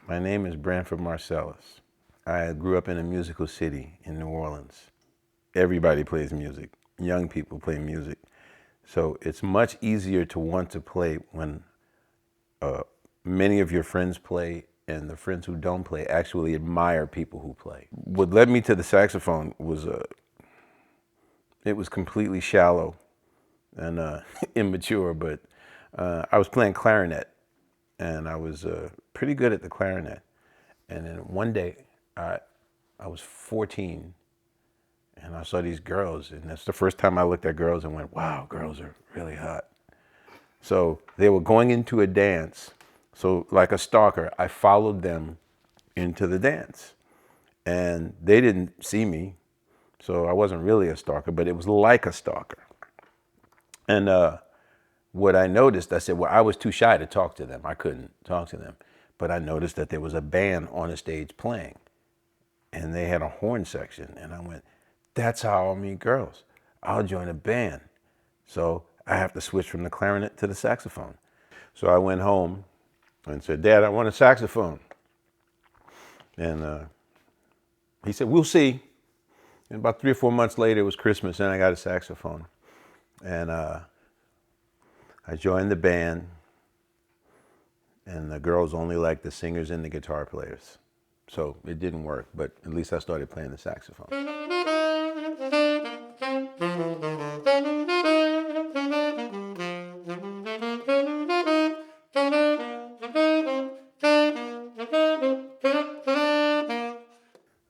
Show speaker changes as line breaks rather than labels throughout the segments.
My name is Branford Marsalis. I grew up in a musical city in New Orleans. Everybody plays music. Young people play music. So it's much easier to want to play when many of your friends play and the friends who don't play actually admire people who play. What led me to the saxophone was it was completely shallow and immature, but I was playing clarinet and I was pretty good at the clarinet. And then one day I was 14 and I saw these girls, and that's the first time I looked at girls and went, wow, girls are really hot. So they were going into a dance. So like a stalker, I followed them into the dance. And they didn't see me, so I wasn't really a stalker, but it was like a stalker. And what I noticed, I said, well, I was too shy to talk to them. I couldn't talk to them. But I noticed that there was a band on the stage playing, and they had a horn section. And I went, that's how I'll meet girls. I'll join a band. So I have to switch from the clarinet to the saxophone. So I went home and said, Dad, I want a saxophone. And he said, we'll see. And about 3 or 4 months later, it was Christmas, and I got a saxophone. And I joined the band, and the girls only liked the singers and the guitar players. So it didn't work, but at least I started playing the saxophone.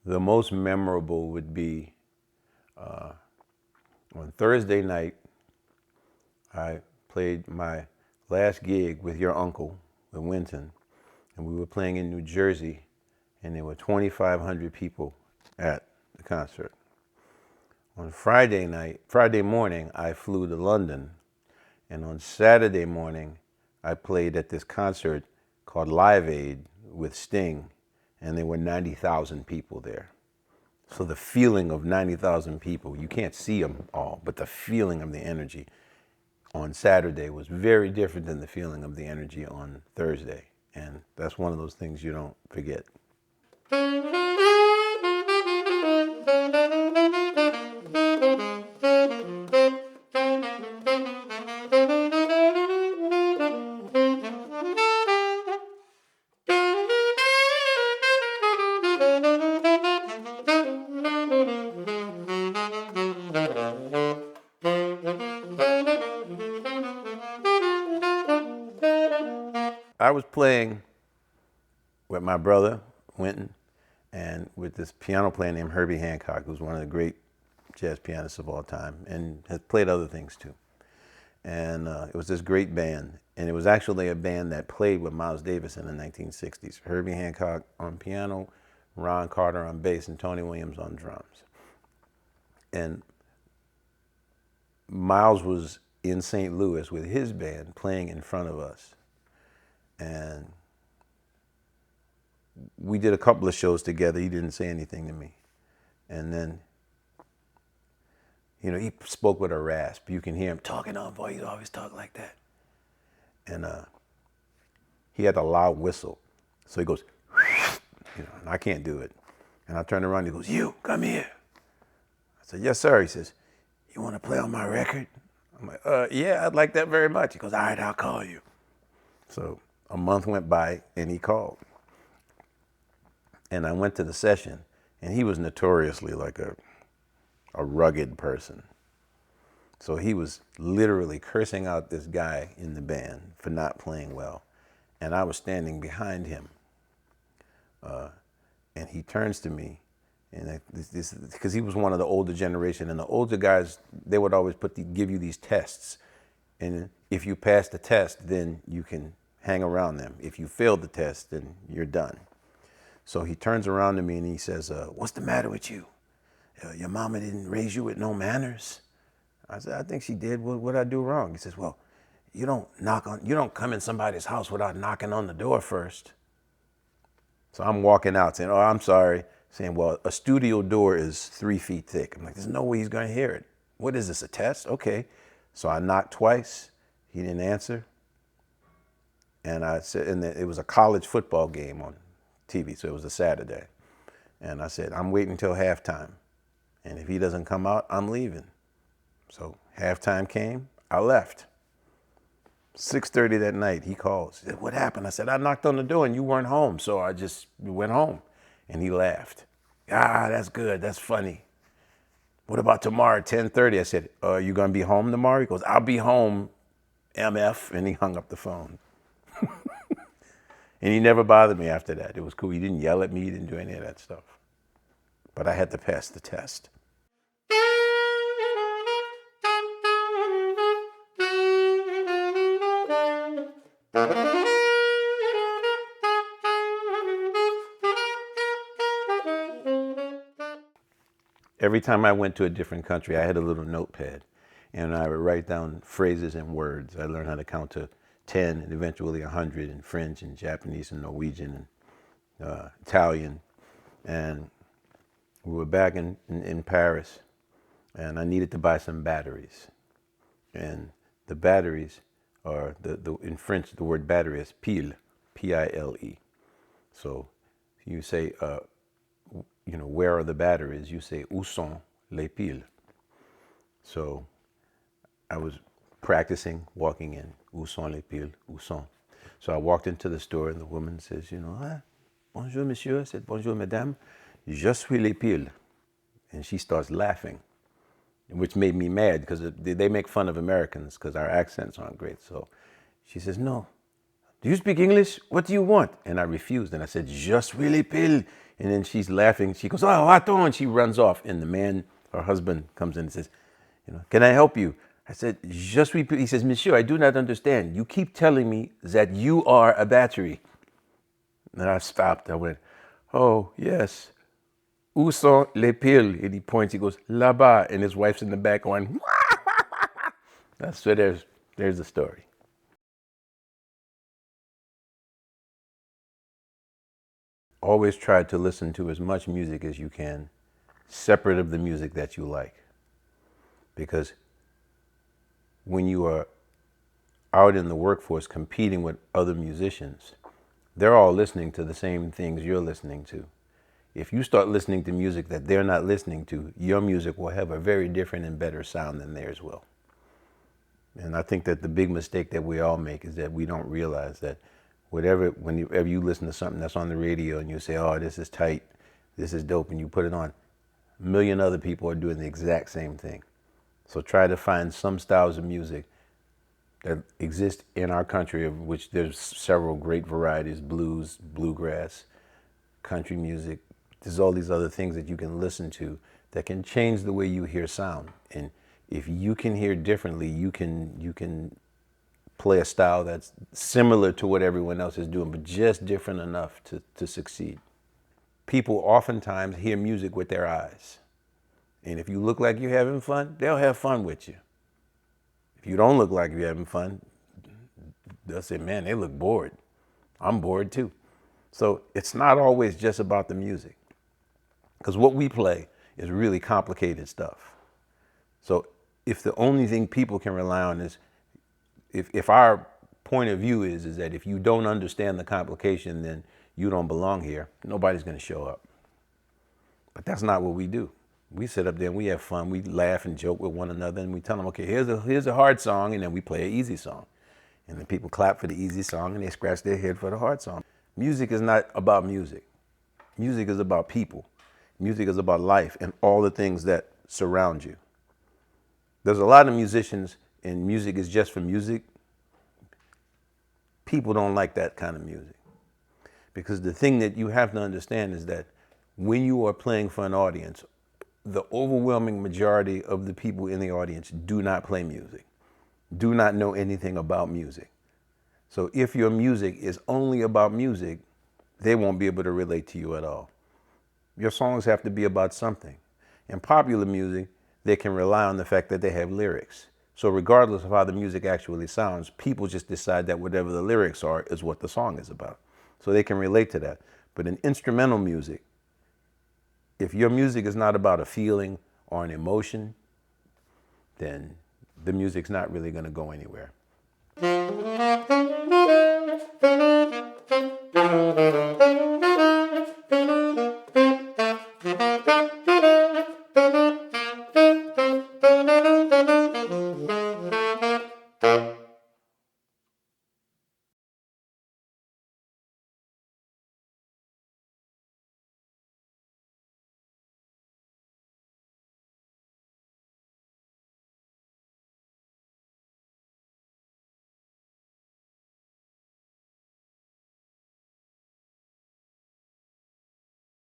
The most memorable would be on Thursday night, I played my last gig with your uncle, with Winton, and we were playing in New Jersey, and there were 2,500 people at the concert. On Friday morning, I flew to London, and on Saturday morning, I played at this concert called Live Aid with Sting, and there were 90,000 people there. So the feeling of 90,000 people, you can't see them all, but the feeling of the energy on Saturday was very different than the feeling of the energy on Thursday. And that's one of those things you don't forget. I was playing with my brother, Winton, and with this piano player named Herbie Hancock, who's one of the great jazz pianists of all time, and has played other things too. And it was this great band, and it was actually a band that played with Miles Davis in the 1960s. Herbie Hancock on piano, Ron Carter on bass, and Tony Williams on drums. And Miles was in St. Louis with his band playing in front of us. And we did a couple of shows together. He didn't say anything to me. And then, you know, he spoke with a rasp. You can hear him talking on, boy, he always talk like that. And he had a loud whistle. So he goes, you know, and I can't do it. And I turned around, he goes, you, come here. I said, yes, sir. He says, you want to play on my record? I'm like, yeah, I'd like that very much. He goes, all right, I'll call you. So a month went by, and he called. And I went to the session, and he was notoriously like a rugged person. So he was literally cursing out this guy in the band for not playing well. And I was standing behind him. And he turns to me, and because he was one of the older generation, and the older guys, they would always give you these tests. And if you pass the test, then you can hang around them. If you fail the test, then you're done. So he turns around to me and he says, what's the matter with you? Your mama didn't raise you with no manners? I said, I think she did. What'd I do wrong? He says, well, you don't come in somebody's house without knocking on the door first. So I'm walking out saying, oh, I'm sorry. Saying, well, a studio door is 3 feet thick. I'm like, there's no way he's going to hear it. What is this, a test? Okay. So I knocked twice. He didn't answer. And I said, and it was a college football game on TV. So it was a Saturday. And I said, I'm waiting until halftime. And if he doesn't come out, I'm leaving. So halftime came, I left. 6:30 that night, he calls. He said, what happened? I said, I knocked on the door and you weren't home. So I just went home. And he laughed. Ah, that's good. That's funny. What about tomorrow at 10:30? I said, are you going to be home tomorrow? He goes, I'll be home, MF. And he hung up the phone. And he never bothered me after that. It was cool. He didn't yell at me. He didn't do any of that stuff. But I had to pass the test. Every time I went to a different country, I had a little notepad. And I would write down phrases and words. I learned how to count to 10 and eventually 100 in French and Japanese and Norwegian and Italian. And we were back in Paris, and I needed to buy some batteries. And the batteries are, in French, the word battery is pile, P-I-L-E. So you say, where are the batteries? You say, où sont les piles? So I was practicing walking in, où sont les piles, où sont. So I walked into the store, and the woman says, bonjour, monsieur. I said, bonjour, madame. Je suis les piles. And she starts laughing, which made me mad because they make fun of Americans because our accents aren't great. So she says, no. Do you speak English? What do you want? And I refused. And I said, je suis les piles. And then she's laughing. She goes, oh, attends. And she runs off. And the man, her husband, comes in and says, can I help you? I said, je suis piles. He says, monsieur, I do not understand. You keep telling me that you are a battery. And I stopped. I went, oh, yes. Où sont les piles? And he points, he goes, là-bas. And his wife's in the back going, so there's the story. Always try to listen to as much music as you can, separate of the music that you like. Because when you are out in the workforce competing with other musicians, they're all listening to the same things you're listening to. If you start listening to music that they're not listening to, your music will have a very different and better sound than theirs will. And I think that the big mistake that we all make is that we don't realize that whenever you listen to something that's on the radio and you say, oh, this is tight, this is dope, and you put it on, a million other people are doing the exact same thing. So try to find some styles of music that exist in our country, of which there's several great varieties: blues, bluegrass, country music. There's all these other things that you can listen to that can change the way you hear sound. And if you can hear differently, you can play a style that's similar to what everyone else is doing, but just different enough to succeed. People oftentimes hear music with their eyes. And if you look like you're having fun, they'll have fun with you. If you don't look like you're having fun, they'll say, man, they look bored. I'm bored too. So it's not always just about the music, because what we play is really complicated stuff. So if the only thing people can rely on is, if our point of view is that if you don't understand the complication, then you don't belong here, nobody's going to show up. But that's not what we do. We sit up there and we have fun. We laugh and joke with one another, and we tell them, okay, here's a hard song, and then we play an easy song. And then people clap for the easy song and they scratch their head for the hard song. Music is not about music. Music is about people. Music is about life and all the things that surround you. There's a lot of musicians, and music is just for music. People don't like that kind of music. Because the thing that you have to understand is that when you are playing for an audience, the overwhelming majority of the people in the audience do not play music, do not know anything about music. So if your music is only about music, they won't be able to relate to you at all. Your songs have to be about something. In popular music, they can rely on the fact that they have lyrics. So regardless of how the music actually sounds, people just decide that whatever the lyrics are is what the song is about. So they can relate to that. But in instrumental music, if your music is not about a feeling or an emotion, then the music's not really going to go anywhere.